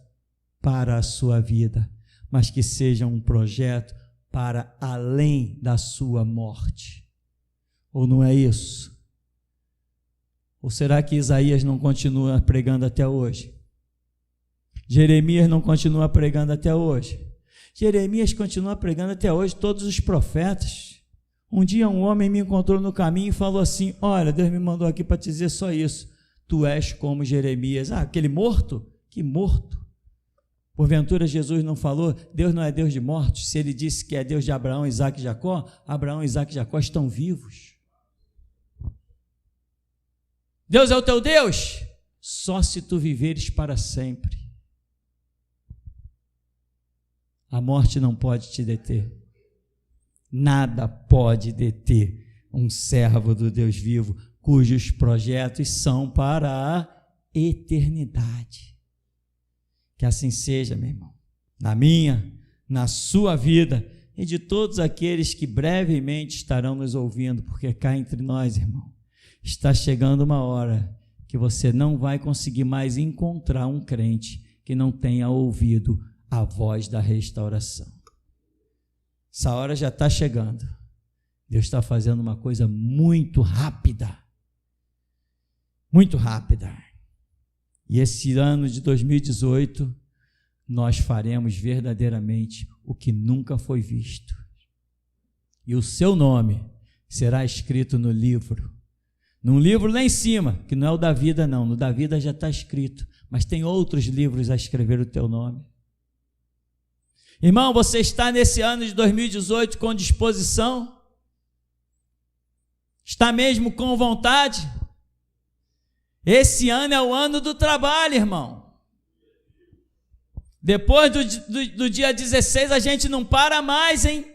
para a sua vida, mas que sejam um projeto para além da sua morte. Ou não é isso? Ou será que Isaías não continua pregando até hoje? Jeremias não continua pregando até hoje? Jeremias continua pregando até hoje, todos os profetas. Um dia um homem me encontrou no caminho e falou assim: olha, Deus me mandou aqui para te dizer só isso, tu és como Jeremias. Aquele morto? Que morto? Porventura Jesus não falou, Deus não é Deus de mortos? Se ele disse que é Deus de Abraão, Isaque e Jacó, Abraão, Isaque e Jacó estão vivos. Deus é o teu Deus? Só se tu viveres para sempre. A morte não pode te deter. Nada pode deter um servo do Deus vivo, cujos projetos são para a eternidade. Que assim seja, meu irmão. Na minha, na sua vida, e de todos aqueles que brevemente estarão nos ouvindo, porque cá entre nós, irmão, está chegando uma hora que você não vai conseguir mais encontrar um crente que não tenha ouvido a voz da restauração. Essa hora já está chegando. Deus está fazendo uma coisa muito rápida. Muito rápida. E esse ano de 2018, nós faremos verdadeiramente o que nunca foi visto. E o seu nome será escrito no livro. Num livro lá em cima, que não é o da vida não, no da vida já está escrito, mas tem outros livros a escrever o teu nome. Irmão, você está nesse ano de 2018 com disposição? Está mesmo com vontade? Esse ano é o ano do trabalho, irmão. Depois do dia 16 a gente não para mais, hein?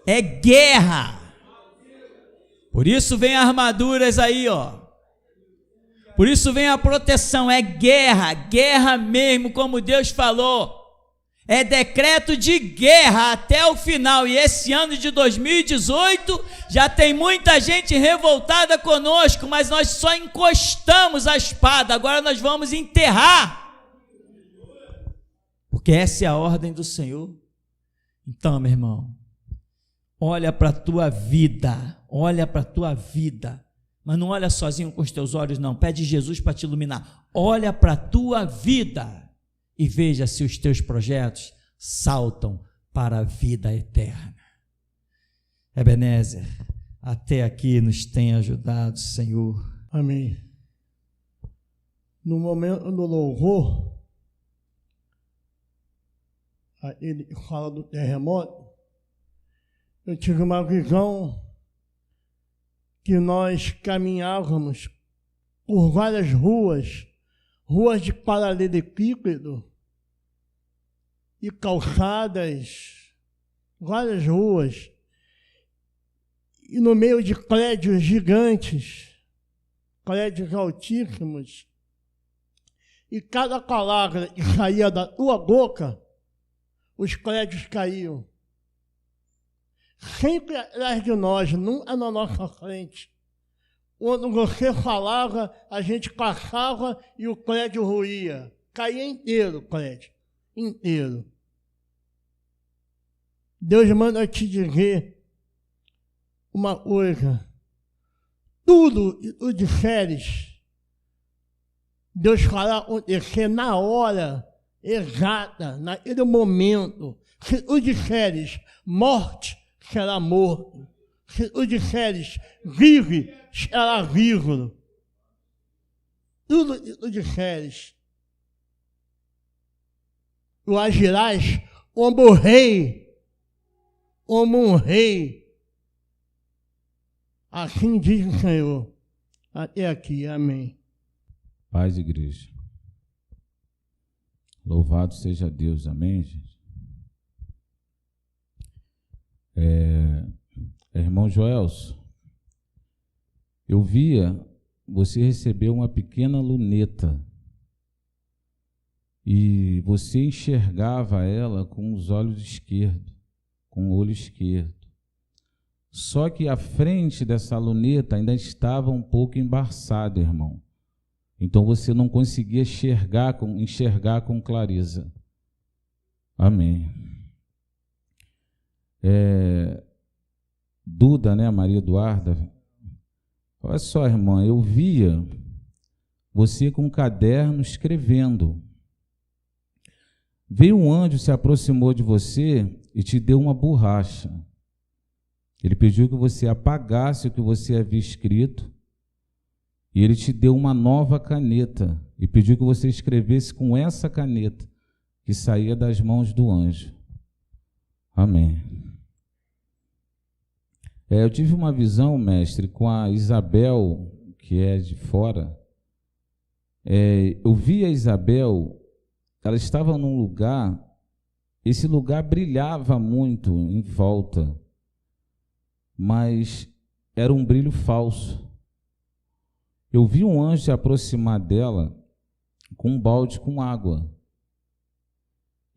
É guerra. Por isso vem armaduras aí, ó. Por isso vem a proteção, é guerra, guerra mesmo, como Deus falou. É decreto de guerra até o final. E esse ano de 2018 já tem muita gente revoltada conosco, mas nós só encostamos a espada. Agora nós vamos enterrar, porque essa é a ordem do Senhor. Então, meu irmão, olha para a tua vida, olha para a tua vida, mas não olha sozinho com os teus olhos não, pede Jesus para te iluminar, olha para a tua vida e veja se os teus projetos saltam para a vida eterna. Ebenezer, até aqui nos tem ajudado, Senhor. Amém. No momento do louvor, ele fala do terremoto, eu tive uma visão que nós caminhávamos por várias ruas de paralelepípedo e calçadas, várias ruas, e no meio de prédios gigantes, prédios altíssimos, e cada palavra que saía da tua boca, os prédios caíam. Sempre atrás de nós, nunca na nossa frente. Quando você falava, a gente passava e o prédio ruía. Caía inteiro o prédio, inteiro. Deus manda te dizer uma coisa. Tudo que tu disseres, Deus fará acontecer na hora exata, naquele momento. Se tu disseres morte, será morto. Se tu disseres vive, será vivo. Tudo que tu disseres, tu agirás como um rei. Assim diz o Senhor. Até aqui, amém. Paz, igreja. Louvado seja Deus, amém, gente? Irmão Joelson, eu via você receber uma pequena luneta e você enxergava ela com os olhos esquerdos, com o olho esquerdo. Só que a frente dessa luneta ainda estava um pouco embaçada, irmão. Então você não conseguia enxergar com clareza. Amém. Duda, né, Maria Eduarda, olha só, irmã, eu via você com um caderno escrevendo. Veio um anjo, se aproximou de você e te deu uma borracha. Ele pediu que você apagasse o que você havia escrito e ele te deu uma nova caneta e pediu que você escrevesse com essa caneta que saía das mãos do anjo. Amém. Eu tive uma visão, mestre, com a Isabel, que é de fora. Eu vi a Isabel, ela estava num lugar, esse lugar brilhava muito em volta, mas era um brilho falso. Eu vi um anjo se aproximar dela com um balde com água.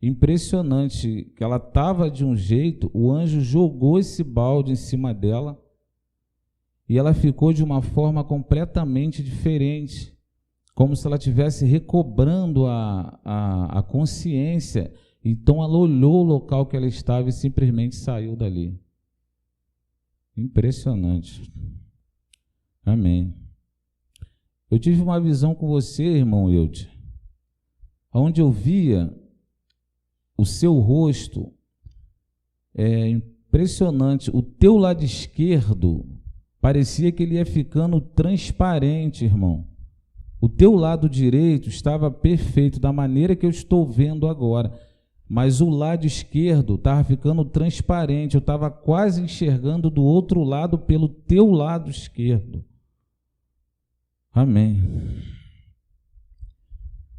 Impressionante, que ela estava de um jeito, o anjo jogou esse balde em cima dela e ela ficou de uma forma completamente diferente, como se ela estivesse recobrando a consciência. Então ela olhou o local que ela estava e simplesmente saiu dali. Impressionante. Amém. Eu tive uma visão com você, irmão Eude, onde eu via o seu rosto, impressionante, o teu lado esquerdo parecia que ele ia ficando transparente, irmão. O teu lado direito estava perfeito, da maneira que eu estou vendo agora, mas o lado esquerdo estava ficando transparente, eu estava quase enxergando do outro lado pelo teu lado esquerdo. Amém.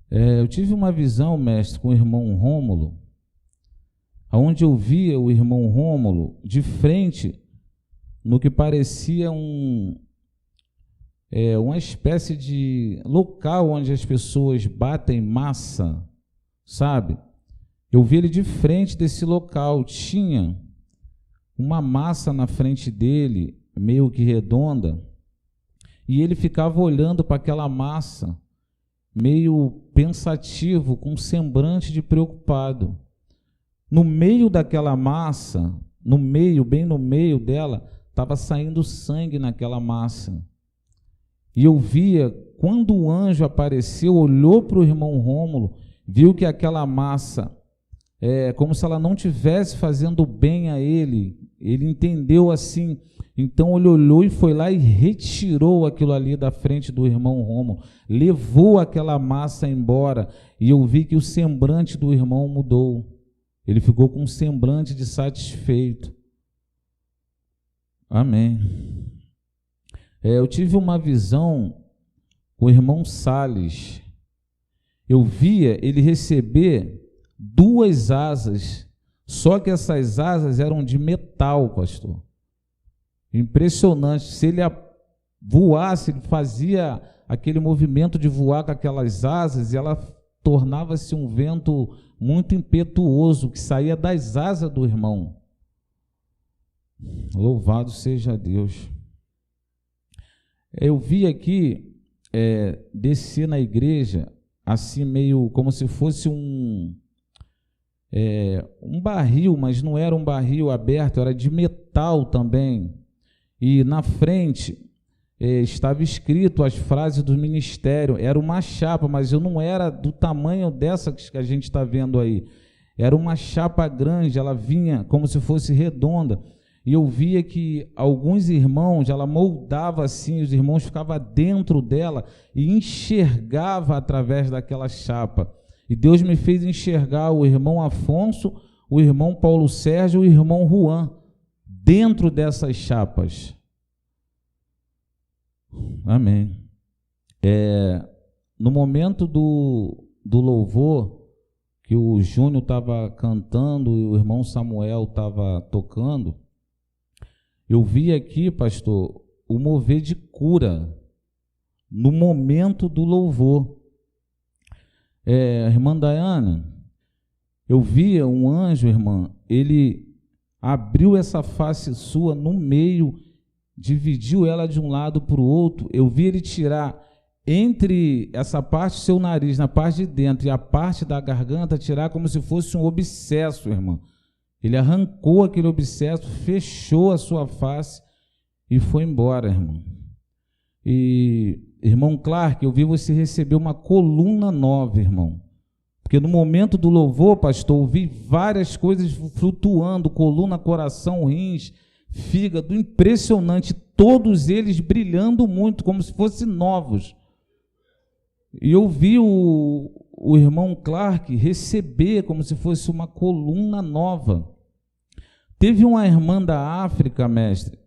Eu tive uma visão, mestre, com o irmão Rômulo, onde eu via o irmão Rômulo de frente no que parecia uma espécie de local onde as pessoas batem massa, sabe? Eu vi ele de frente desse local, tinha uma massa na frente dele, meio que redonda, e ele ficava olhando para aquela massa, meio pensativo, com um semblante de preocupado. No meio daquela massa, bem no meio dela, estava saindo sangue naquela massa. E eu via, quando o anjo apareceu, olhou para o irmão Rômulo, viu que aquela massa, como se ela não estivesse fazendo bem a ele. Ele entendeu assim. Então ele olhou e foi lá e retirou aquilo ali da frente do irmão Rômulo, levou aquela massa embora, e eu vi que o semblante do irmão mudou. Ele ficou com um semblante de satisfeito. Amém. Eu tive uma visão com o irmão Salles. Eu via ele receber 2 asas, só que essas asas eram de metal, pastor. Impressionante. Se ele voasse, ele fazia aquele movimento de voar com aquelas asas, e ela tornava-se um vento muito impetuoso, que saía das asas do irmão. Louvado seja Deus. Eu vi aqui, descer na igreja, assim meio como se fosse um barril, mas não era um barril aberto, era de metal também. E na frente estava escrito as frases do ministério. Era uma chapa, mas eu não era do tamanho dessa que a gente está vendo aí. Era uma chapa grande, ela vinha como se fosse redonda. E eu via que alguns irmãos, ela moldava assim, os irmãos ficavam dentro dela e enxergava através daquela chapa. E Deus me fez enxergar o irmão Afonso, o irmão Paulo Sérgio e o irmão Juan dentro dessas chapas. Amém. No momento do louvor, que o Júnior estava cantando e o irmão Samuel estava tocando, eu vi aqui, pastor, o mover de cura no momento do louvor. Irmã Dayana, eu via um anjo, irmã, ele abriu essa face sua no meio, dividiu ela de um lado para o outro. Eu vi ele tirar entre essa parte do seu nariz, na parte de dentro, e a parte da garganta, tirar como se fosse um obsesso, irmã. Ele arrancou aquele obsesso, fechou a sua face e foi embora, irmão. E, irmão Clark, eu vi você receber uma coluna nova, irmão. Porque no momento do louvor, pastor, eu vi várias coisas flutuando, coluna, coração, rins, fígado, impressionante, todos eles brilhando muito, como se fossem novos. E eu vi o irmão Clark receber como se fosse uma coluna nova. Teve uma irmã da África, mestre,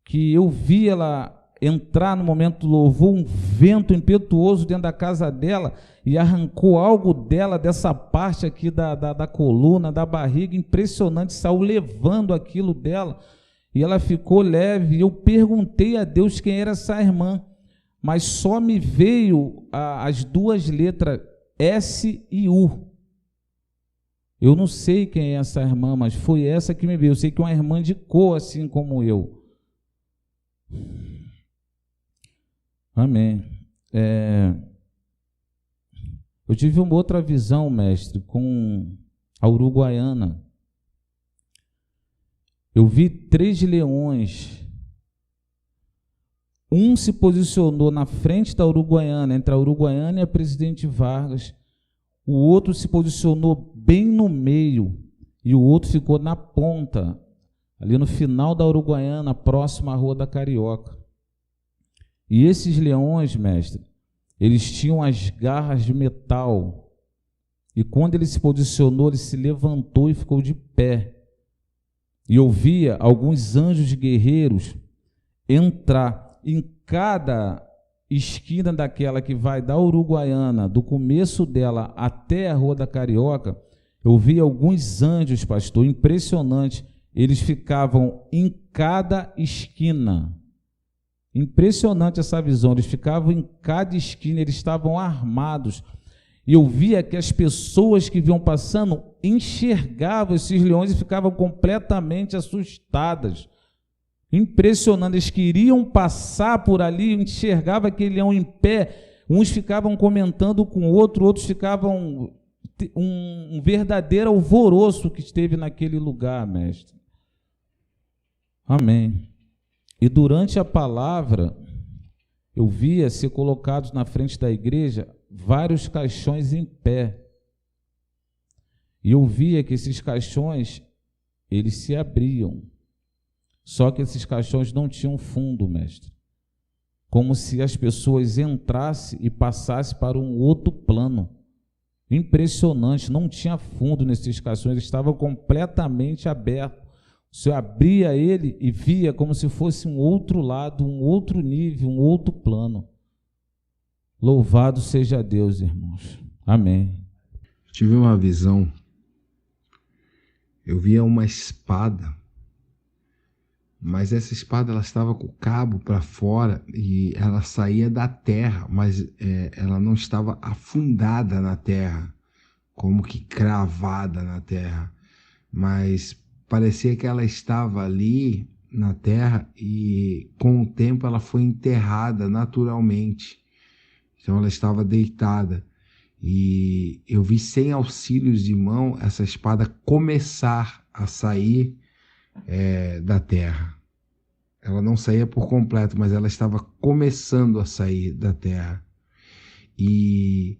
que eu vi ela entrar no momento do louvor, um vento impetuoso dentro da casa dela, e arrancou algo dela, dessa parte aqui da coluna, da barriga, impressionante, saiu levando aquilo dela, e ela ficou leve. E eu perguntei a Deus quem era essa irmã, mas só me veio as 2 letras S e U. Eu não sei quem é essa irmã, mas foi essa que me veio. Eu sei que é uma irmã de cor, assim como eu. Amém. Eu tive uma outra visão, mestre, com a Uruguaiana. Eu vi 3 leões. Um se posicionou na frente da Uruguaiana, entre a Uruguaiana e a Presidente Vargas. O outro se posicionou bem no meio e o outro ficou na ponta, ali no final da Uruguaiana, próximo à Rua da Carioca. E esses leões, mestre, eles tinham as garras de metal. E quando ele se posicionou, ele se levantou e ficou de pé. E eu via alguns anjos guerreiros entrar em cada esquina daquela que vai da Uruguaiana, do começo dela até a Rua da Carioca. Eu vi alguns anjos, pastor, impressionante. Eles ficavam em cada esquina. Impressionante essa visão. Eles ficavam em cada esquina, eles estavam armados. E eu via que as pessoas que vinham passando enxergavam esses leões e ficavam completamente assustadas. Impressionante, eles queriam passar por ali, enxergava aquele leão em pé, uns ficavam comentando com o outro, outros ficavam um verdadeiro alvoroço que esteve naquele lugar, mestre. Amém. E durante a palavra, eu via ser colocados na frente da igreja vários caixões em pé. E eu via que esses caixões, eles se abriam. Só que esses caixões não tinham fundo, mestre. Como se as pessoas entrassem e passassem para um outro plano. Impressionante, não tinha fundo nesses caixões, eles estavam completamente abertos. Você abria ele e via como se fosse um outro lado, um outro nível, um outro plano. Louvado seja Deus, irmãos. Amém. Tive uma visão. Eu via uma espada, mas essa espada ela estava com o cabo para fora e ela saía da terra, mas ela não estava afundada na terra, como que cravada na terra, mas parecia que ela estava ali na terra e com o tempo ela foi enterrada naturalmente. Então ela estava deitada e eu vi sem auxílios de mão essa espada começar a sair da terra. Ela não saía por completo, mas ela estava começando a sair da terra. E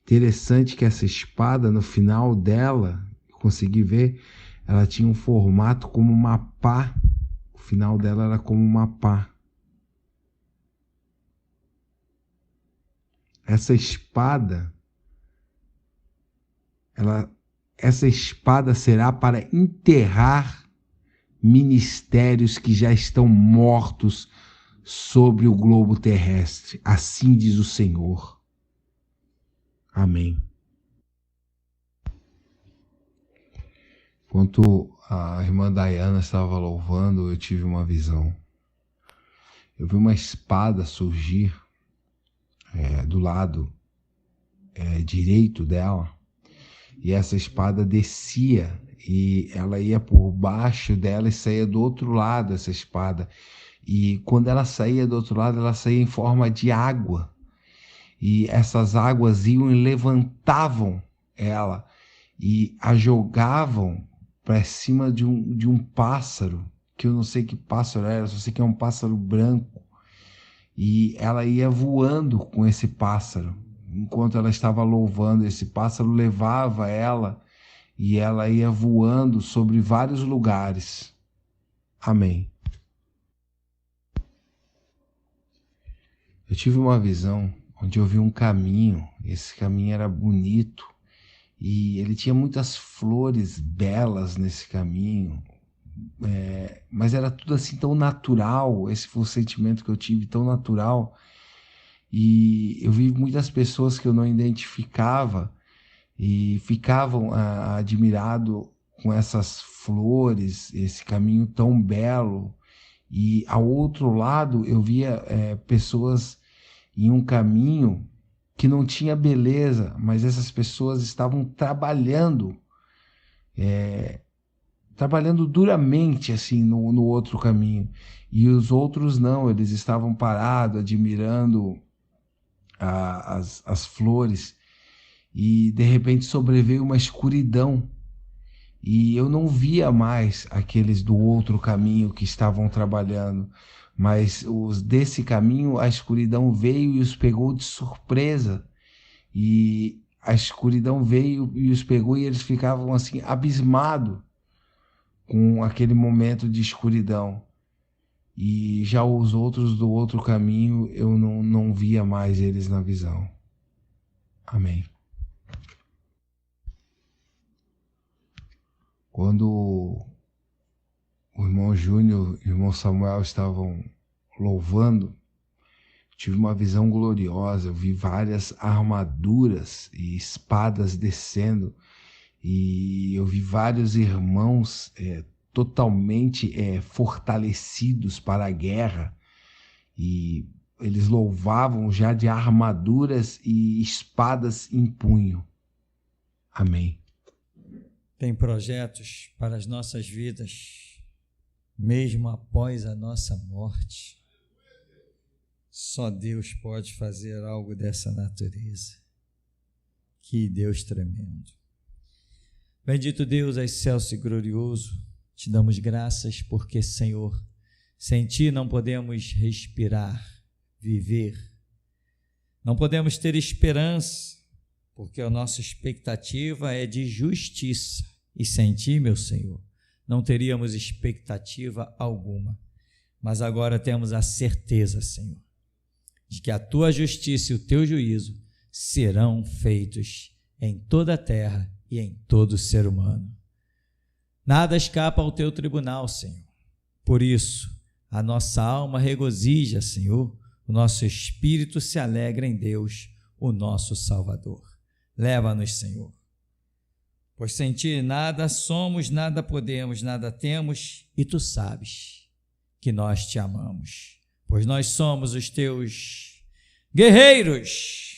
interessante que essa espada, no final dela, eu consegui ver, ela tinha um formato como uma pá. O final dela era como uma pá. Essa espada será para enterrar ministérios que já estão mortos sobre o globo terrestre. Assim diz o Senhor. Amém. Enquanto a irmã Dayana estava louvando, eu tive uma visão. Eu vi uma espada surgir do lado direito dela, e essa espada descia e ela ia por baixo dela e saía do outro lado essa espada. E quando ela saía do outro lado, ela saía em forma de água. E essas águas iam e levantavam ela e a jogavam para cima de um pássaro, que eu não sei que pássaro era, só sei que é um pássaro branco. E ela ia voando com esse pássaro. Enquanto ela estava louvando, esse pássaro levava ela e ela ia voando sobre vários lugares. Amém. Eu tive uma visão onde eu vi um caminho. Esse caminho era bonito e ele tinha muitas flores belas nesse caminho. Mas era tudo assim tão natural. Esse foi o sentimento que eu tive, tão natural. E eu vi muitas pessoas que eu não identificava e ficavam admirados com essas flores, esse caminho tão belo. E ao outro lado eu via pessoas em um caminho que não tinha beleza, mas essas pessoas estavam trabalhando trabalhando duramente assim no outro caminho. E os outros não, eles estavam parados, admirando as flores. E de repente sobreveio uma escuridão. E eu não via mais aqueles do outro caminho que estavam trabalhando. Mas os desse caminho, a escuridão veio e os pegou de surpresa. E a escuridão veio e os pegou e eles ficavam assim abismados com aquele momento de escuridão. E já os outros do outro caminho, eu não via mais eles na visão. Amém. Quando o irmão Júnior e o irmão Samuel estavam louvando, tive uma visão gloriosa. Eu vi várias armaduras e espadas descendo, e eu vi vários irmãos totalmente fortalecidos para a guerra, e eles louvavam já de armaduras e espadas em punho. Amém. Tem projetos para as nossas vidas, mesmo após a nossa morte. Só Deus pode fazer algo dessa natureza. Que Deus tremendo. Bendito Deus, excelso e glorioso, te damos graças porque, Senhor, sem Ti não podemos respirar, viver. Não podemos ter esperança, porque a nossa expectativa é de justiça. E sem Ti, meu Senhor, não teríamos expectativa alguma. Mas agora temos a certeza, Senhor, de que a Tua justiça e o Teu juízo serão feitos em toda a terra e em todo ser humano. Nada escapa ao Teu tribunal, Senhor. Por isso, a nossa alma regozija, Senhor, o nosso espírito se alegra em Deus, o nosso Salvador. Leva-nos, Senhor, pois sem Ti nada somos, nada podemos, nada temos, e Tu sabes que nós Te amamos, pois nós somos os Teus guerreiros.